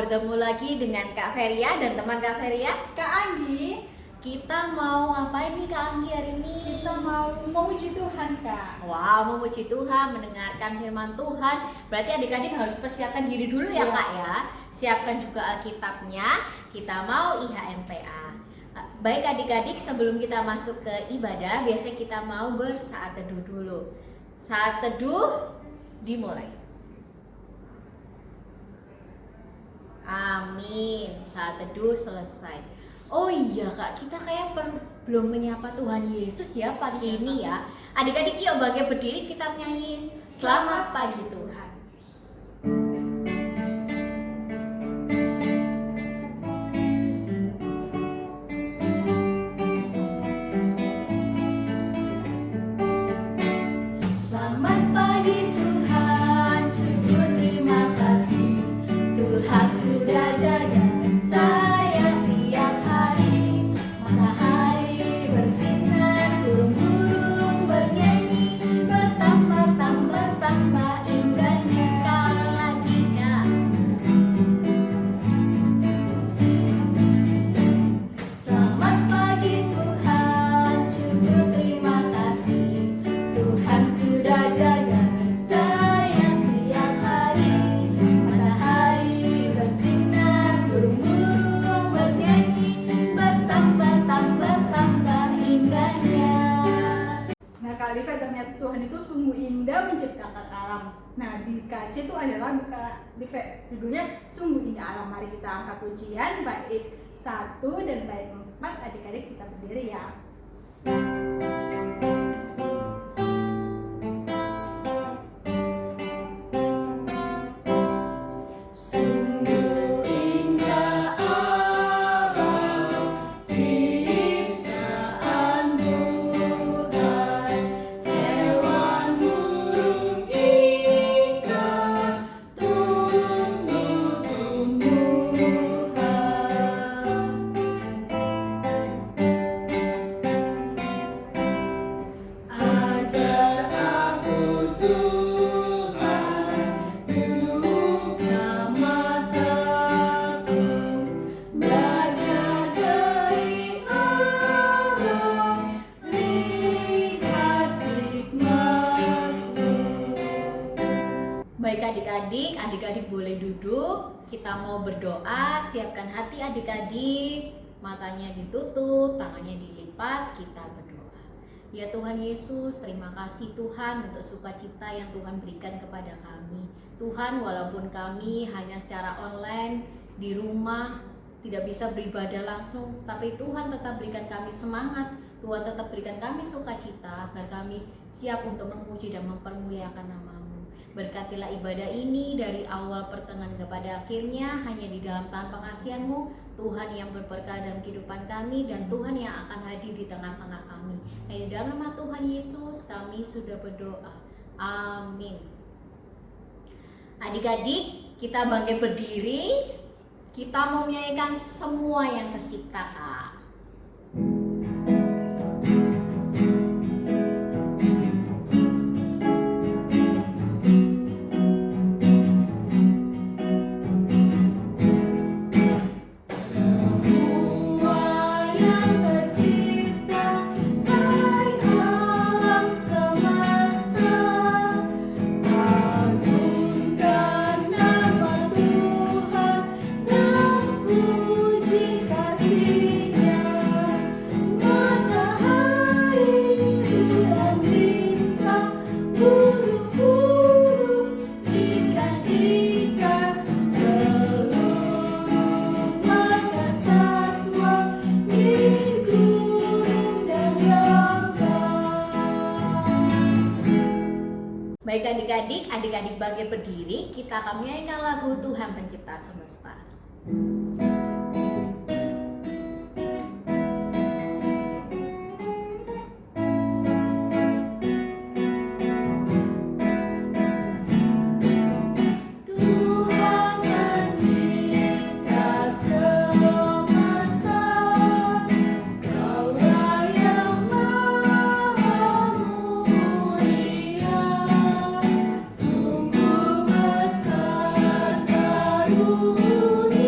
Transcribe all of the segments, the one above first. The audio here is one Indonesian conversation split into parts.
bertemu lagi dengan Kak Feria dan teman Kak Feria, Kak Anggi. Kita mau ngapain nih Kak Anggi hari ini? Kita mau memuji Tuhan, Kak. Wow, memuji Tuhan, mendengarkan firman Tuhan. Berarti adik-adik harus persiapkan diri dulu ya Kak ya. Siapkan juga Alkitabnya. Kita mau IHMPA. Baik adik-adik, sebelum kita masuk ke ibadah, biasanya kita mau bersaat teduh dulu. Saat teduh dimulai. Amin. Saat teduh selesai. Oh iya Kak, kita kayak belum menyapa Tuhan Yesus ya pagi ini ya. Adik-adik yuk bangkit berdiri, kita menyanyi Selamat Pagi Tuhan. Selamat pagi Tuhan, syukur terima kasih. Tuhan sudah jaga saya tiap hari. Matahari bersinar, burung-burung bernyanyi, bertambah indahnya. Sekali lagi Kak. Selamat pagi Tuhan, syukur terima kasih. Tuhan sudah jaga saya tiap hari. Matahari bersinar, burung-burung bernyanyi, bertambah indahnya. Nah, Kak Liva, ternyata Tuhan itu sungguh indah menciptakan alam. Nah, di KC itu ada lagu Kak Liva, judulnya Sungguh Indah Alam. Mari kita angkat pujian bait 1 dan bait 4. Adik-adik kita berdiri ya. Sungguh indah alam ciptaan Tuhan, hewan burung ikan, tumbuh-tumbuhan. Ajar aku Tuhan, buka mataku, belajar dari alam, lihat hikmat-Mu. Baik adik-adik boleh duduk. Kita mau berdoa, siapkan hati adik-adik. Matanya ditutup, tangannya dilipat, kita berdoa. Ya Tuhan Yesus, terima kasih Tuhan untuk sukacita yang Tuhan berikan kepada kami. Tuhan, walaupun kami hanya secara online di rumah, tidak bisa beribadah langsung, tapi Tuhan tetap berikan kami semangat. Tuhan tetap berikan kami sukacita agar kami siap untuk memuji dan mempermuliakan nama-Mu. Berkatilah ibadah ini dari awal pertengahan kepada akhirnya hanya di dalam tangan pengasihan-Mu, Tuhan yang berberkah dalam kehidupan kami dan Tuhan yang akan hadir di tengah-tengah kami. Di dalam nama Tuhan Yesus kami sudah berdoa. Amin. Adik-adik, kita bangkit berdiri. Kita mau menyanyikan Semua Yang Tercipta, Kak. Baik adik-adik bangkit berdiri, kita akan menyanyikan lagu Tuhan Pencipta Semesta. Sungguh besar karunia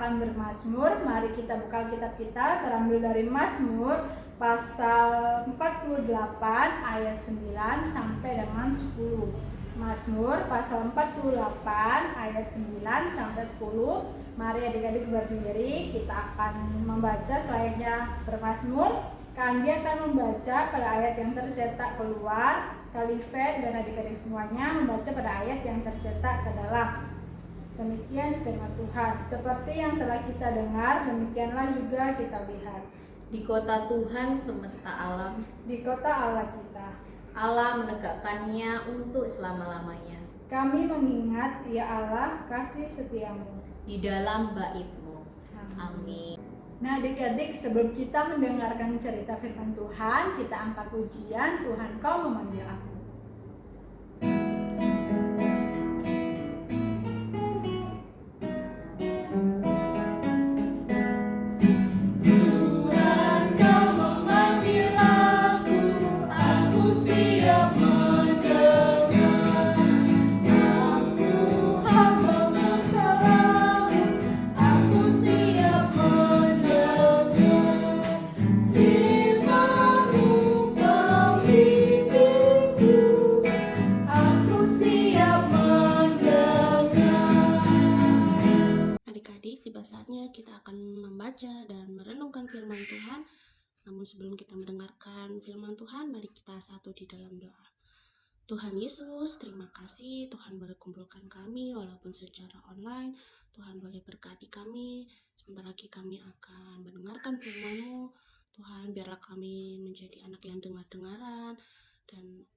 akan bermazmur. Mari kita buka kitab kita, terambil dari Mazmur pasal 48 ayat 9 sampai dengan 10. Mazmur pasal 48 ayat 9 sampai 10. Mari adik-adik berdiri, kita akan membaca selayaknya bermazmur. Kandi akan membaca pada ayat yang tercetak keluar, Kalife dan adik-adik semuanya membaca pada ayat yang tercetak ke dalam. Demikian firman Tuhan. Seperti yang telah kita dengar, demikianlah juga kita lihat. Di kota Tuhan semesta alam, Di kota Allah kita, Allah menegakkannya untuk selama-lamanya. kami mengingat, ya Allah, kasih setiamu. Di dalam bait-Mu. Amin. Nah adik-adik, sebelum kita mendengarkan cerita firman Tuhan, kita angkat pujian, Tuhan kau memanggil aku. Kita akan membaca dan merenungkan firman Tuhan. Namun sebelum kita mendengarkan firman Tuhan, mari kita satu di dalam doa. Tuhan Yesus, terima kasih Tuhan boleh kumpulkan kami walaupun secara online. Tuhan boleh berkati kami. Sebentar lagi kami akan mendengarkan firman-Mu. Tuhan, biarlah kami menjadi anak yang dengar-dengaran, dan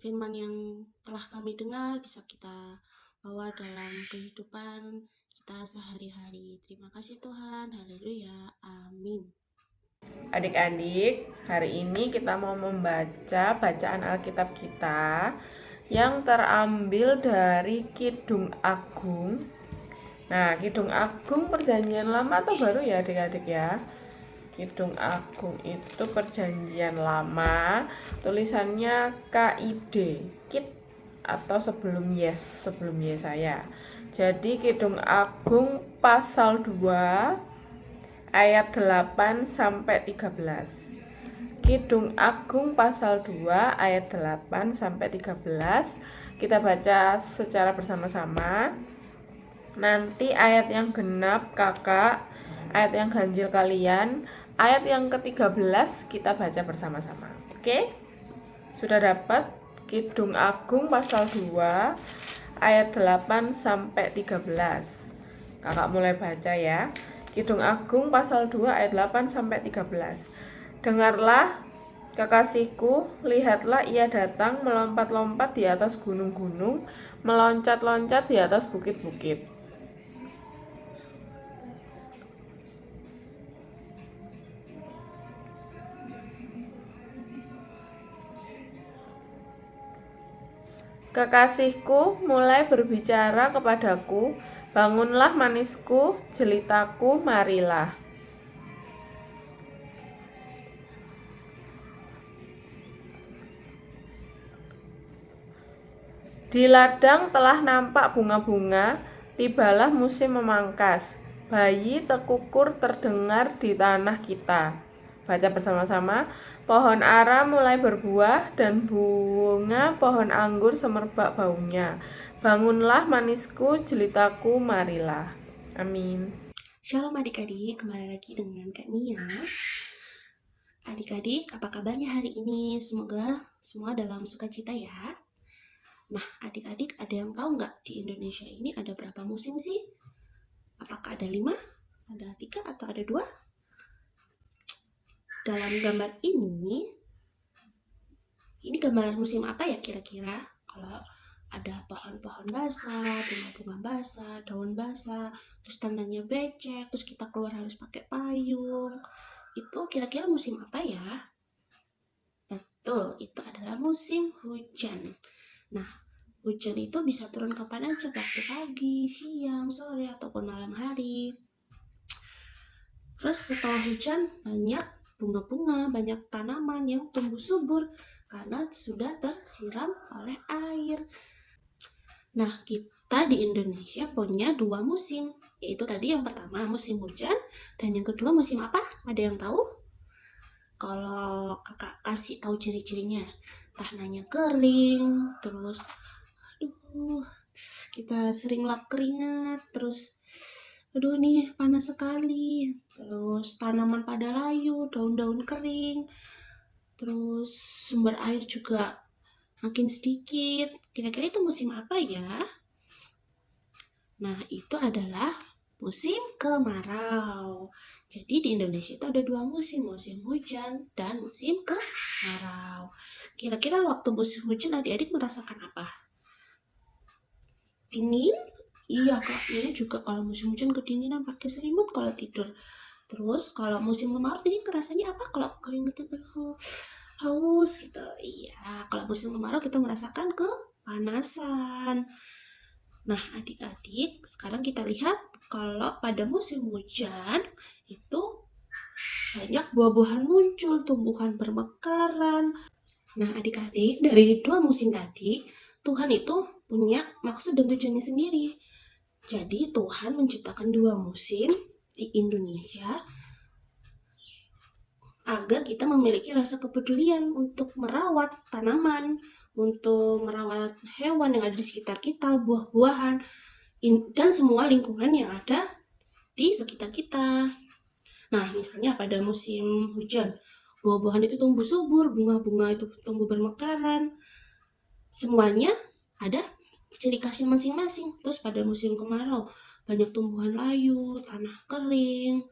firman yang telah kami dengar bisa kita bawa dalam kehidupan kita sehari-hari. Terima kasih Tuhan, haleluya, amin. Adik-adik, hari ini kita mau membaca bacaan Alkitab kita yang terambil dari Kidung Agung. Nah, Kidung Agung Perjanjian Lama atau Baru ya adik-adik ya? Kidung Agung itu Perjanjian Lama, tulisannya KID, Kid atau sebelum Yesaya. Jadi Kidung Agung pasal 2 ayat 8 sampai 13. Kidung Agung pasal 2 ayat 8 sampai 13. Kita baca secara bersama-sama. Nanti ayat yang genap kakak, ayat yang ganjil kalian, ayat yang ke-13 kita baca bersama-sama. Oke? Sudah dapat? Kidung Agung pasal 2 ayat 8 sampai 13. Kakak mulai baca ya. Kidung Agung pasal 2 ayat 8 sampai 13. Dengarlah kekasihku, lihatlah ia datang melompat-lompat di atas gunung-gunung, meloncat-loncat di atas bukit-bukit. Kekasihku mulai berbicara kepadaku, bangunlah manisku, jelitaku, marilah. Di ladang telah nampak bunga-bunga, tibalah musim memangkas. Bayi tekukur terdengar di tanah kita. Baca bersama-sama. Pohon ara mulai berbuah dan bunga pohon anggur semerbak baunya. Bangunlah manisku, jelitaku, marilah. Amin. Shalom adik-adik, kembali lagi dengan Kak Nia. Adik-adik, apa kabarnya hari ini? Semoga semua dalam sukacita ya. Nah, adik-adik, ada yang tahu nggak di Indonesia ini ada berapa musim sih? Apakah ada 5, ada 3, atau ada 2? Dalam gambar ini gambar musim apa ya kira-kira? Kalau ada pohon-pohon basah, bunga-bunga basah, daun basah, terus tandanya becek, terus kita keluar harus pakai payung. Itu kira-kira musim apa ya? Betul, itu adalah musim hujan. Nah, hujan itu bisa turun kapan aja, waktu pagi, siang, sore, ataupun malam hari. Terus setelah hujan banyak bunga-bunga, banyak tanaman yang tumbuh subur karena sudah tersiram oleh air. Nah, kita di Indonesia punya 2 musim, Yaitu tadi yang pertama musim hujan, dan yang kedua musim apa? Ada yang tahu? Kalau kakak kasih tahu ciri-cirinya, tanahnya kering, terus aduh, kita sering lap keringat, terus aduh nih panas sekali, terus tanaman pada layu, daun-daun kering, terus sumber air juga makin sedikit. Kira-kira itu musim apa ya? Nah, itu adalah musim kemarau. Jadi di Indonesia itu ada 2 musim, musim hujan dan musim kemarau. Kira-kira waktu musim hujan adik-adik merasakan apa? Dingin? Iya, Kak. Ini juga kalau musim hujan kedinginan pakai selimut kalau tidur. Terus kalau musim kemarau tadi rasanya apa? Kalau keringetan haus gitu. Iya, kalau musim kemarau kita merasakan kepanasan. Nah, adik-adik, sekarang kita lihat kalau pada musim hujan itu banyak buah-buahan muncul, tumbuhan bermekaran. Nah, adik-adik, dari 2 musim tadi, Tuhan itu punya maksud dan tujuannya sendiri. Jadi, Tuhan menciptakan 2 musim di Indonesia agar kita memiliki rasa kepedulian untuk merawat tanaman, untuk merawat hewan yang ada di sekitar kita, buah-buahan, dan semua lingkungan yang ada di sekitar kita. Nah, misalnya pada musim hujan, buah-buahan itu tumbuh subur, bunga-bunga itu tumbuh bermekaran. Semuanya ada ciri khasnya masing-masing. Terus pada musim kemarau, banyak tumbuhan layu, tanah kering,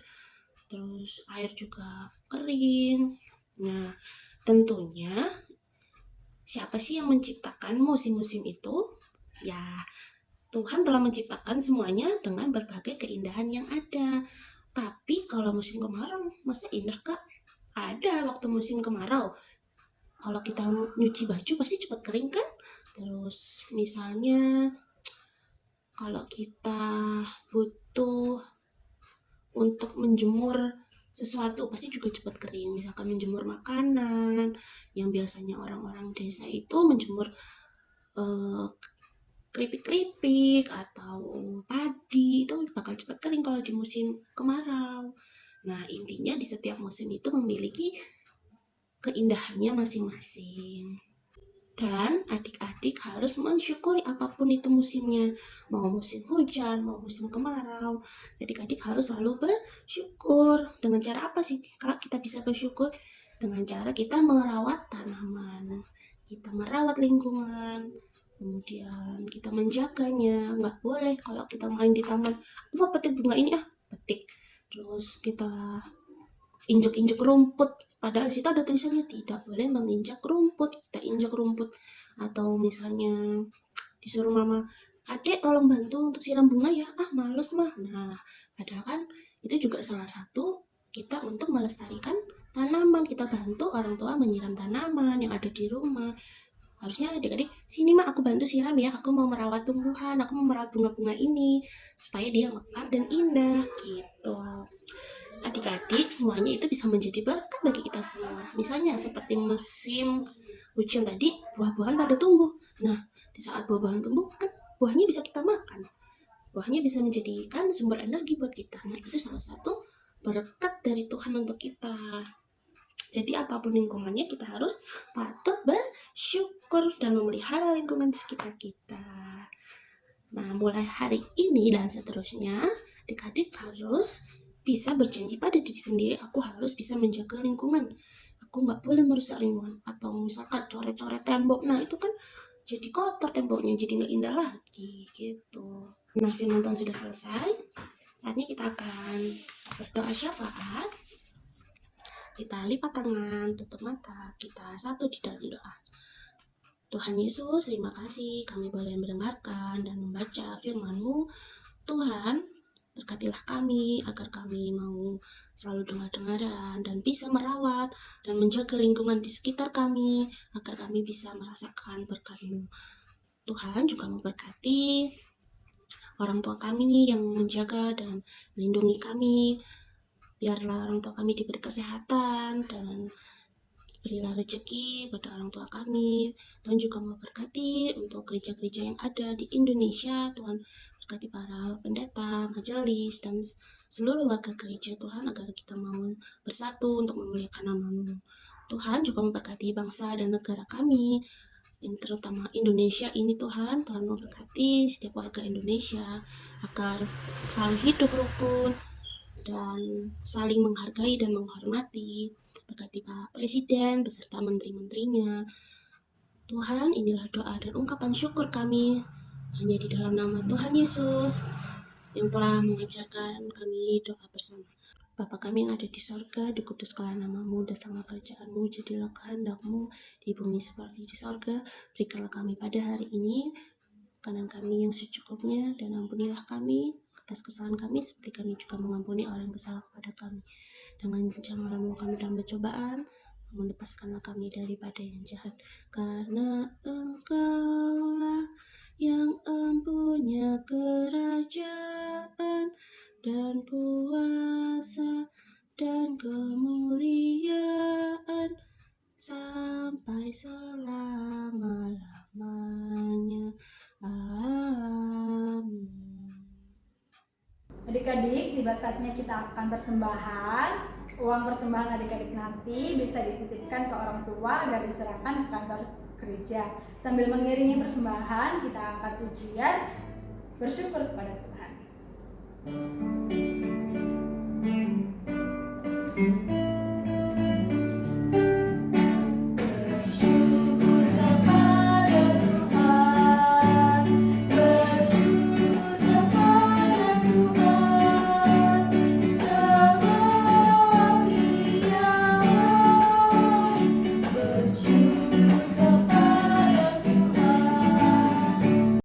terus air juga kering. Nah, tentunya siapa sih yang menciptakan musim-musim itu? Ya, Tuhan telah menciptakan semuanya dengan berbagai keindahan yang ada. Tapi kalau musim kemarau, masa indah, Kak? Ada waktu musim kemarau. Kalau kita nyuci baju pasti cepat kering kan? Terus misalnya kalau kita butuh untuk menjemur sesuatu pasti juga cepat kering. Misalkan menjemur makanan, yang biasanya orang-orang desa itu menjemur keripik-keripik atau padi itu bakal cepat kering kalau di musim kemarau. Nah, intinya di setiap musim itu memiliki keindahannya masing-masing. Dan adik-adik harus mensyukuri apapun itu musimnya. Mau musim hujan, mau musim kemarau. Adik-adik harus selalu bersyukur. Dengan cara apa sih, Kak, kita bisa bersyukur? Dengan cara kita merawat tanaman. Kita merawat lingkungan. Kemudian kita menjaganya. Nggak boleh kalau kita main di taman, aku mau petik bunga ini petik. Terus kita injek-injek rumput, padahal situ ada tulisannya tidak boleh menginjak rumput. Kita injak rumput. Atau misalnya disuruh mama, adek tolong bantu untuk siram bunga ya, males mah. Nah, padahal kan itu juga salah satu kita untuk melestarikan tanaman. Kita bantu orang tua menyiram tanaman yang ada di rumah. Harusnya adik-adik, sini mah aku bantu siram ya, aku mau merawat tumbuhan, aku mau merawat bunga-bunga ini supaya dia mekar dan indah gitu. Adik-adik, semuanya itu bisa menjadi berkat bagi kita semua. Misalnya seperti musim hujan tadi, buah-buahan pada tumbuh. Nah, di saat buah-buahan tumbuh kan buahnya bisa kita makan. Buahnya bisa menjadikan sumber energi buat kita. Nah, itu salah satu berkat dari Tuhan untuk kita. Jadi apapun lingkungannya kita harus patut bersyukur dan memelihara lingkungan di sekitar kita. Nah, mulai hari ini dan seterusnya, adik-adik harus bisa berjanji pada diri sendiri, aku harus bisa menjaga lingkungan. Aku nggak boleh merusak lingkungan. Atau misalkan coret-coret tembok, nah itu kan jadi kotor temboknya, jadi nggak indah lagi gitu. Nah, firman Tuhan sudah selesai. Saatnya kita akan berdoa syafaat. Kita lipat tangan, tutup mata, kita satu di dalam doa. Tuhan Yesus, terima kasih kami boleh mendengarkan dan membaca firman-Mu. Tuhan, berkatilah kami agar kami mau selalu dengar-dengaran dan bisa merawat dan menjaga lingkungan di sekitar kami agar kami bisa merasakan berkat-Mu. Tuhan juga memberkati orang tua kami yang menjaga dan melindungi kami. Biarlah orang tua kami diberi kesehatan dan berilah rezeki pada orang tua kami. Tuhan juga memberkati untuk gereja-gereja yang ada di Indonesia. Tuhan berkati para pendeta, majelis, dan seluruh warga gereja Tuhan, agar kita mau bersatu untuk memuliakan nama-Mu. Tuhan juga memberkati bangsa dan negara kami, yang terutama Indonesia ini Tuhan. Tuhan memberkati setiap warga Indonesia agar selalu hidup rukun dan saling menghargai dan menghormati. Berkati Pak Presiden beserta menteri-menterinya. Tuhan, inilah doa dan ungkapan syukur kami hanya di dalam nama Tuhan Yesus yang telah mengajarkan kami doa bersama. Bapa kami yang ada di sorga, dikuduskanlah namamu, datanglah kerajaan-Mu, jadilah kehendak-Mu di bumi seperti di sorga. Berikanlah kami pada hari ini makanan kami yang secukupnya, dan ampunilah kami atas kesalahan kami seperti kami juga mengampuni orang yang bersalah kepada kami. Dan janganlah membawa kami dalam pencobaan, namun lepaskanlah kami daripada yang jahat, karena Engkaulah yang empunya kerajaan dan kuasa dan kemuliaan sampai selama-lamanya. Amin. Adik-adik, tiba saatnya kita akan persembahan. Uang persembahan adik-adik nanti bisa dititipkan ke orang tua agar diserahkan ke kantor gereja. Sambil mengiringi persembahan, kita angkat pujian bersyukur kepada Tuhan.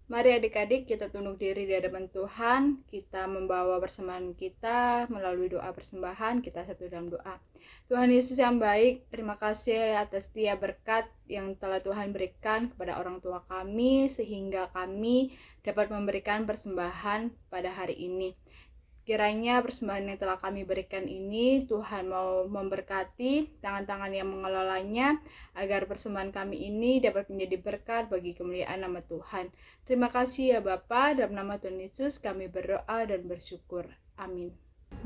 Mari adik-adik kita tunduk diri di hadapan Tuhan. Kita membawa persembahan kita melalui doa persembahan. Kita satu dalam doa. Tuhan Yesus yang baik, terima kasih atas setiap berkat yang telah Tuhan berikan kepada orang tua kami, sehingga kami dapat memberikan persembahan pada hari ini. Kiranya persembahan yang telah kami berikan ini, Tuhan mau memberkati tangan-tangan yang mengelolanya, agar persembahan kami ini dapat menjadi berkat bagi kemuliaan nama Tuhan. Terima kasih ya Bapa, dalam nama Tuhan Yesus kami berdoa dan bersyukur. Amin.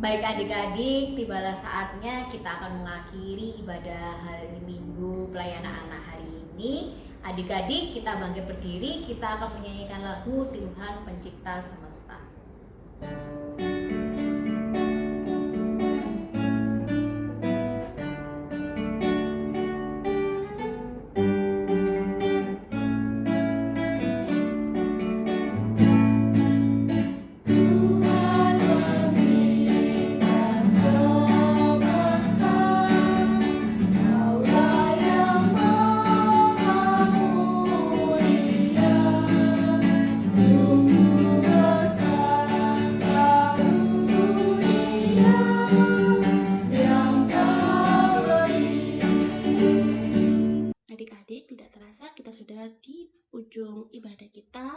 Baik adik-adik, tibalah saatnya kita akan mengakhiri ibadah hari Minggu pelayanan anak hari ini. Adik-adik, kita bangkit berdiri, kita akan menyanyikan lagu Tuhan Pencipta Semesta. Di ujung ibadah kita.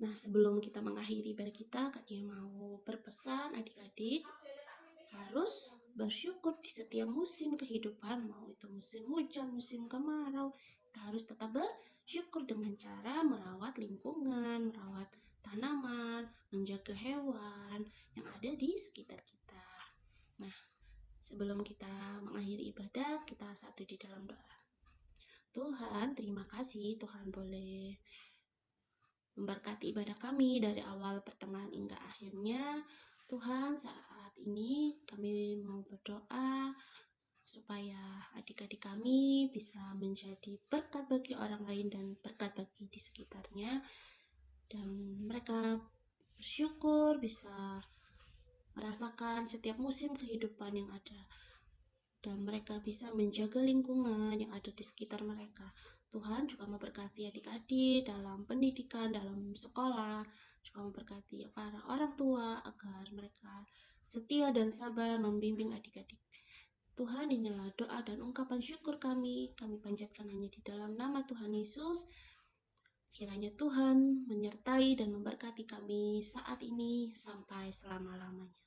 Nah, sebelum kita mengakhiri ibadah kita, kami mau berpesan adik-adik harus bersyukur di setiap musim kehidupan, mau itu musim hujan, musim kemarau. Kita harus tetap bersyukur dengan cara merawat lingkungan, merawat tanaman, menjaga hewan yang ada di sekitar kita. Nah, sebelum kita mengakhiri ibadah, kita satu di dalam doa. Tuhan, terima kasih Tuhan boleh memberkati ibadah kami dari awal, pertengahan, hingga akhirnya. Tuhan, saat ini kami mau berdoa supaya adik-adik kami bisa menjadi berkat bagi orang lain dan berkat bagi di sekitarnya, dan mereka bersyukur bisa merasakan setiap musim kehidupan yang ada, dan mereka bisa menjaga lingkungan yang ada di sekitar mereka. Tuhan juga memberkati adik-adik dalam pendidikan, dalam sekolah, juga memberkati para orang tua agar mereka setia dan sabar membimbing adik-adik. Tuhan, inilah doa dan ungkapan syukur kami panjatkan hanya di dalam nama Tuhan Yesus. Kiranya Tuhan menyertai dan memberkati kami saat ini sampai selama-lamanya.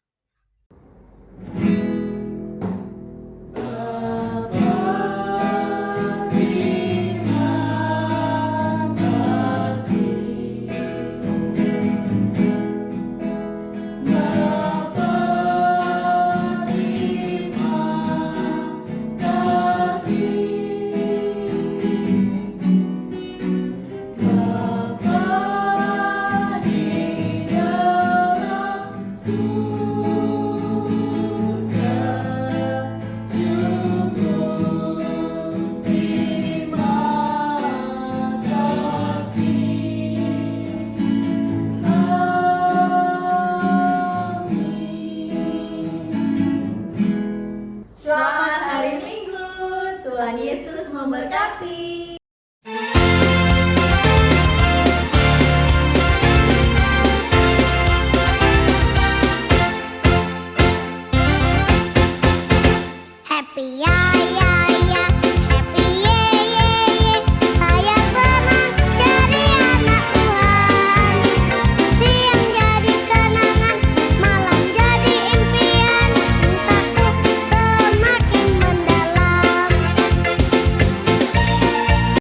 memberkati.